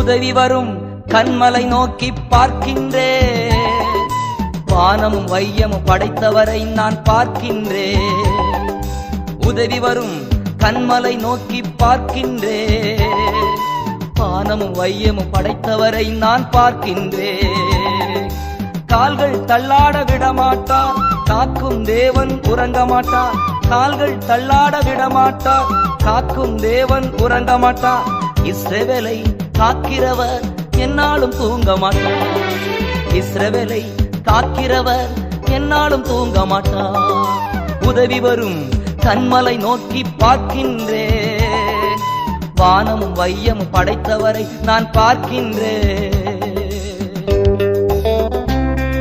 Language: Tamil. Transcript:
உதவி வரும் கண்மலை நோக்கி பார்க்கின்றேன். வானமும் வையமும் படைத்தவரை நான் பார்க்கின்றேன். உதவி வரும் கண்மலை நோக்கி பார்க்கின்றேன். வானமும் வையமும் படைத்தவரை நான் பார்க்கின்றேன். கால்கள் தள்ளாட விடமாட்டார், காக்கும் தேவன் உறங்க மாட்டார். கால்கள் தள்ளாட விடமாட்டார், காக்கும் தேவன் உறங்க மாட்டார். இஸ்ரவேலை காக்கிறவர் என்னாலும் தூங்க மாட்டார். இஸ்ரவேலை காக்கிறவர் என்னாலும் தூங்க மாட்டார். உதவி வரும் கண்மலை நோக்கி பார்க்கின்றேன். வானமும் வையமும் படைத்தவரை நான் பார்க்கின்றேன்.